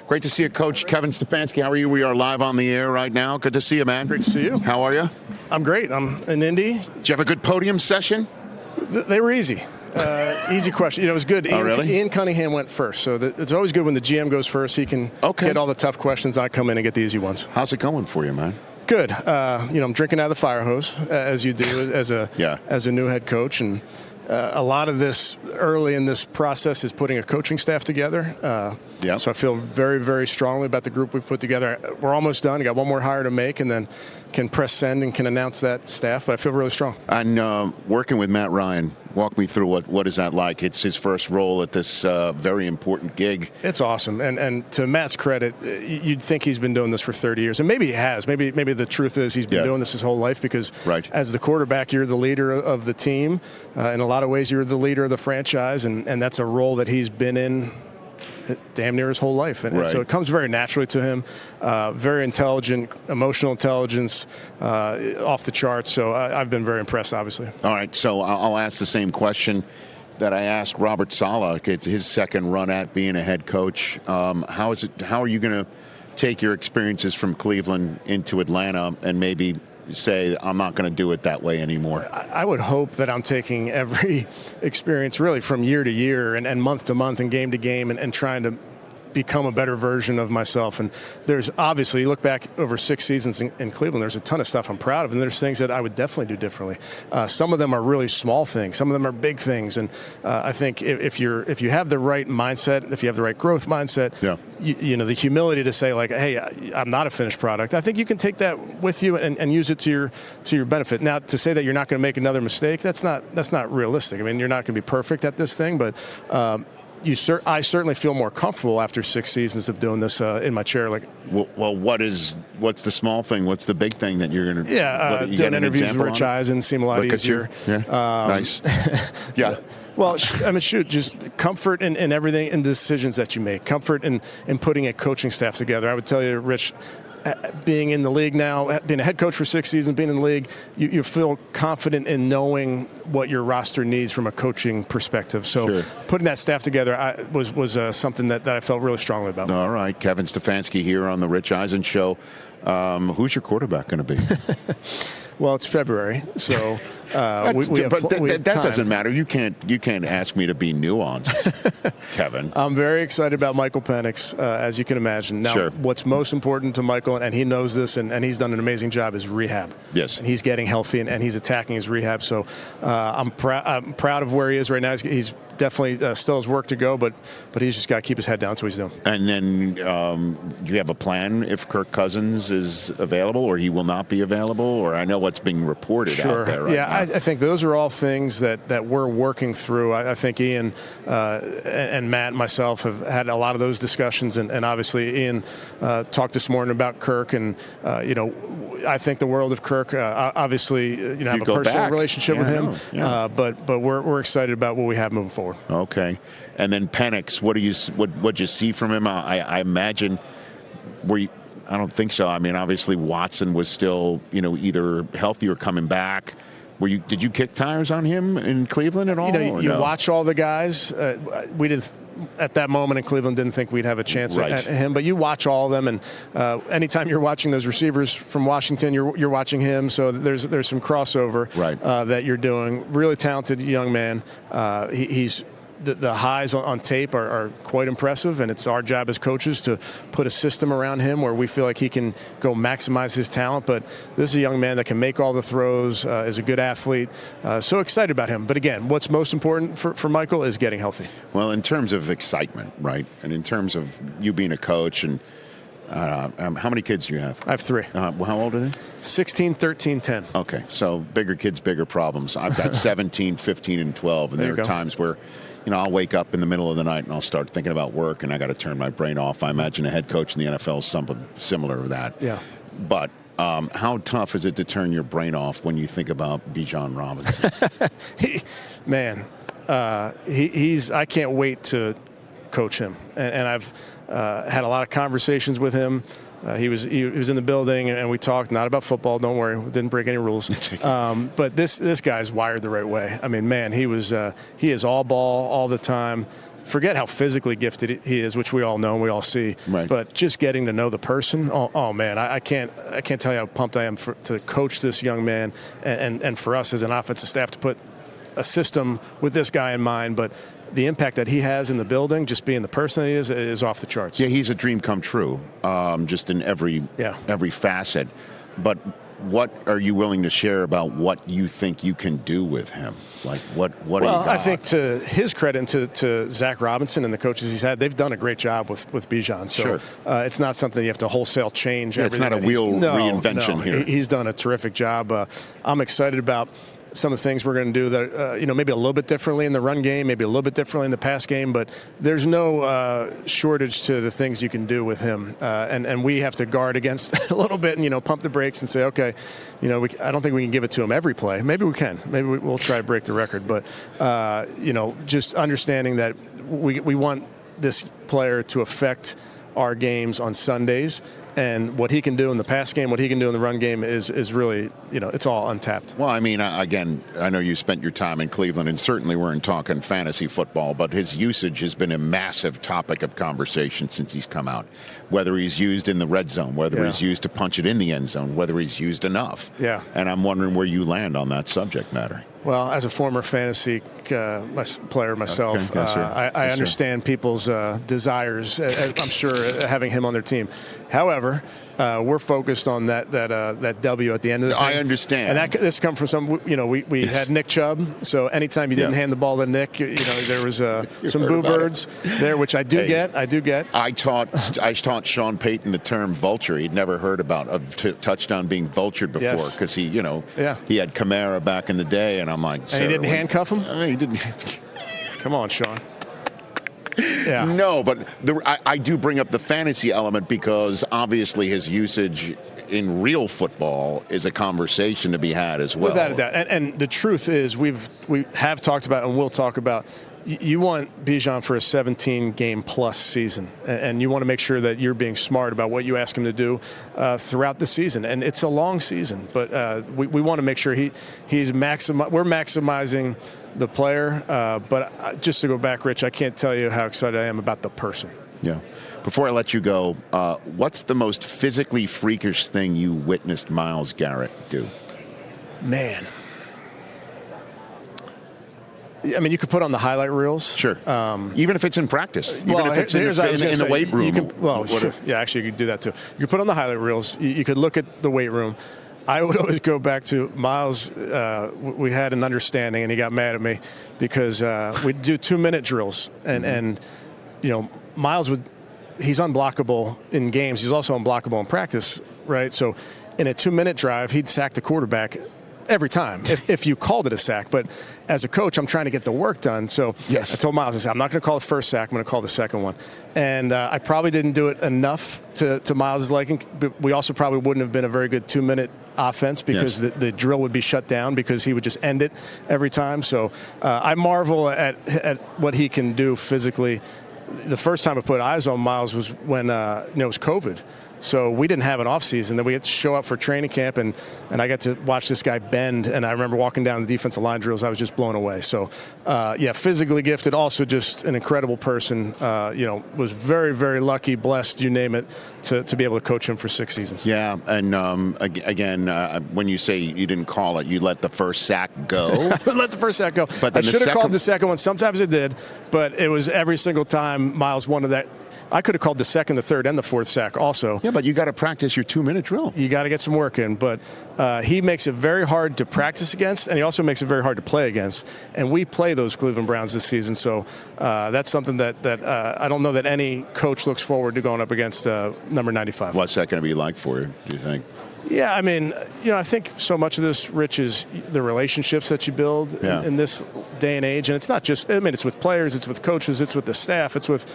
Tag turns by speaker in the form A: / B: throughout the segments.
A: Great to see you, Coach Kevin Stefanski. How are you? We are live on the air right now. Good to see you, man.
B: Great to see you.
A: How are you?
B: I'm great. I'm in Indy.
A: Did you have a good podium session?
B: They were easy. Easy question. It was good. Ian Cunningham went first, so it's always good when the GM goes first. He can get all the tough questions. I come in and get the easy ones.
A: How's it going for you, man?
B: Good. I'm drinking out of the fire hose, as you do as a new head coach, and a lot of this early in this process is putting a coaching staff together. So I feel very, very strongly about the group we've put together. We're almost done. I got one more hire to make, and then can press send and can announce that staff. But I feel really strong.
A: And working with Matt Ryan, walk me through what is that like? It's his first role at this very important gig.
B: It's awesome. And to Matt's credit, you'd think he's been doing this for 30 years. And maybe he has. Maybe the truth is he's been doing this his whole life because as the quarterback, you're the leader of the team. In a lot of ways, you're the leader of the franchise. And that's a role that he's been in damn near his whole life. And so it comes very naturally to him. Very intelligent, emotional intelligence, off the charts. So I've been very impressed, obviously.
A: All right, so I'll ask the same question that I asked Robert Saleh. It's his second run at being a head coach. How are you going to take your experiences from Cleveland into Atlanta and maybe say, I'm not going to do it that way anymore?
B: I would hope that I'm taking every experience really from year to year and month to month and game to game and trying to become a better version of myself. And there's obviously, you look back over 6 seasons in Cleveland, there's a ton of stuff I'm proud of, and there's things that I would definitely do differently. Some of them are really small things. Some of them are big things. And I think if you have the right mindset, if you have the right growth mindset, the humility to say like, hey, I'm not a finished product. I think you can take that with you and use it to your benefit. Now, to say that you're not going to make another mistake, that's not realistic. I mean, you're not going to be perfect at this thing, but I certainly feel more comfortable after 6 seasons of doing this in my chair. Like,
A: well, what's the small thing? What's the big thing that you're going to?
B: Doing interviews with Rich Eisen seem a lot easier.
A: Nice.
B: Well, I mean, just comfort in everything, in the decisions that you make. Comfort in putting a coaching staff together. I would tell you, Rich, being in the league now, being a head coach for 6 seasons, being in the league, you feel confident in knowing what your roster needs from a coaching perspective. So putting that staff together was something that I felt really strongly about.
A: All right. Kevin Stefanski here on the Rich Eisen Show. Who's your quarterback going to be?
B: Well, it's February, so
A: that doesn't matter. You can't ask me to be nuanced, Kevin.
B: I'm very excited about Michael Penix, as you can imagine. Now, what's most important to Michael, and he knows this, and he's done an amazing job, is rehab.
A: Yes,
B: and he's getting healthy, and he's attacking his rehab. So I'm proud of where he is right now. He's definitely still has work to go, but he's just got to keep his head down. That's what he's doing.
A: And then do you have a plan if Kirk Cousins is available or he will not be available? Or I know what's being reported out there right now.
B: I think those are all things that we're working through. I think Ian and Matt and myself have had a lot of those discussions, and obviously Ian talked this morning about Kirk, and I think the world of Kirk. Obviously, have a personal relationship with him, but we're excited about what we have moving forward.
A: Okay, and then Penix, what'd you see from him? I imagine I don't think so. I mean, obviously Watson was still either healthy or coming back. Did you kick tires on him in Cleveland at all?
B: You watch all the guys. We didn't. At that moment in Cleveland, didn't think we'd have a chance at him. But you watch all of them, and anytime you're watching those receivers from Washington, you're watching him. So there's some crossover that you're doing. Really talented young man. He's the highs on tape are quite impressive, and it's our job as coaches to put a system around him where we feel like he can go maximize his talent. But this is a young man that can make all the throws, is a good athlete. So excited about him. But again, what's most important for Michael is getting healthy.
A: Well, in terms of excitement, right, and in terms of you being a coach, and how many kids do you have?
B: I have 3.
A: How old are they?
B: 16, 13, 10.
A: Okay, so bigger kids, bigger problems. I've got 17, 15, and 12, and there are times where I'll wake up in the middle of the night and I'll start thinking about work, and I got to turn my brain off. I imagine a head coach in the NFL is something similar to that.
B: Yeah.
A: But how tough is it to turn your brain off when you think about Bijan Robinson?
B: I can't wait to coach him, and I've had a lot of conversations with him. He was in the building, and we talked not about football. Don't worry, didn't break any rules. But this guy's wired the right way. I mean, man, he is all ball all the time. forget how physically gifted he is, which we all know and we all see.
A: Right.
B: But just getting to know the person, oh man, I can't tell you how pumped I am to coach this young man, and for us as an offensive staff to put a system with this guy in mind. But the impact that he has in the building, just being the person that he is off the charts.
A: Yeah, he's a dream come true, just in every facet. But what are you willing to share about what you think you can do with him? Like, what do you got?
B: I think to his credit and to Zach Robinson and the coaches he's had, they've done a great job with Bijan. So
A: sure.
B: It's not something you have to wholesale change.
A: Yeah, it's not a wheel reinvention here.
B: He's done a terrific job. I'm excited about some of the things we're going to do that, maybe a little bit differently in the run game, maybe a little bit differently in the pass game, but there's no shortage to the things you can do with him. And we have to guard against a little bit and, pump the brakes and say, okay, I don't think we can give it to him every play. Maybe we can. Maybe we'll try to break the record. But, just understanding that we want this player to affect our games on Sundays. And what he can do in the pass game, what he can do in the run game is really, it's all untapped.
A: Well, I mean, again, I know you spent your time in Cleveland, and certainly weren't talking fantasy football, but his usage has been a massive topic of conversation since he's come out. Whether he's used in the red zone, whether he's used to punch it in the end zone, whether he's used enough.
B: Yeah.
A: And I'm wondering where you land on that subject matter.
B: Well, as a former fantasy player myself,
A: okay. Yes, sir.
B: I understand people's desires. I'm sure having him on their team. However, we're focused on that W at the end of the thing.
A: I understand.
B: And this comes from some. We had Nick Chubb. So anytime you didn't hand the ball to Nick, there was some boo birds there, which I do get.
A: I taught Sean Payton the term vulture. He'd never heard about a touchdown being vultured before because he had Kamara back in the day, and I'm like,
B: and he didn't handcuff him.
A: I mean, he didn't.
B: Come on, Sean. Yeah.
A: No, but I do bring up the fantasy element because obviously his usage in real football is a conversation to be had as well.
B: Without a doubt. And the truth is we have talked about and we'll talk about you want Bijan for a 17-game-plus season, and you want to make sure that you're being smart about what you ask him to do throughout the season. And it's a long season, but we want to make sure we're maximizing the player. But just to go back, Rich, I can't tell you how excited I am about the person.
A: Yeah. Before I let you go, what's the most physically freakish thing you witnessed Myles Garrett do?
B: Man. I mean, you could put on the highlight reels.
A: Sure. Even if it's in practice. Even if it's in the weight room.
B: Sure. Yeah, actually, you could do that too. You could put on the highlight reels. You could look at the weight room. I would always go back to Myles. We had an understanding, and he got mad at me because we'd do 2-minute drills. And Myles he's unblockable in games. He's also unblockable in practice, right? So in a 2-minute drive, he'd sack the quarterback every time if you called it a sack. But as a coach, I'm trying to get the work done. So I told Myles, I said, I'm not going to call the first sack. I'm going to call the second one. And I probably didn't do it enough to Myles' liking. But we also probably wouldn't have been a very good 2-minute offense because the drill would be shut down because he would just end it every time. So I marvel at what he can do physically. The first time I put eyes on Myles was when it was COVID. So we didn't have an offseason. Then we had to show up for training camp, and I got to watch this guy bend. And I remember walking down the defensive line drills. I was just blown away. So, physically gifted, also just an incredible person. Was very, very lucky, blessed, you name it, to be able to coach him for 6 seasons.
A: Yeah, and again, when you say you didn't call it, you let the first sack go.
B: Let the first sack go. But I should have called the second one. Sometimes I did, but it was every single time Myles wanted that. I could have called the second, the third, and the fourth sack also.
A: Yeah, but you got to practice your 2-minute drill.
B: You got to get some work in. But he makes it very hard to practice against, and he also makes it very hard to play against. And we play those Cleveland Browns this season, so that's something that I don't know that any coach looks forward to going up against number 95.
A: What's that going to be like for you, do you think?
B: Yeah, I mean, I think so much of this, Rich, is the relationships that you build in this day and age. And it's not just, it's with players, it's with coaches, it's with the staff, it's with,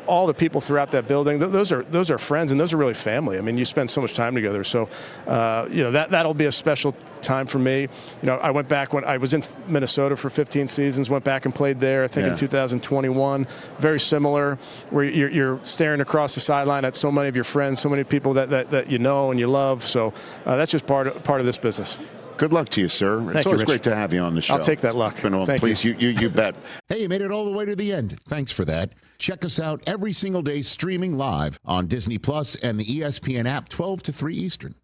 B: all the people throughout that building. Those are friends, and those are really family. I mean, you spend so much time together. So, that'll be a special time for me. I went back when I was in Minnesota for 15 seasons, went back and played there, I think in 2021. Very similar, where you're staring across the sideline at so many of your friends, so many people that you know and you love. So that's just part of this business.
A: Good luck to you, sir. It's
B: Thank you,
A: always
B: Rich.
A: great to have you on the show.
B: I'll take that luck.
A: Please, you bet.
C: Hey, you made it all the way to the end. Thanks for that. Check us out every single day streaming live on Disney Plus and the ESPN app 12 to 3 Eastern.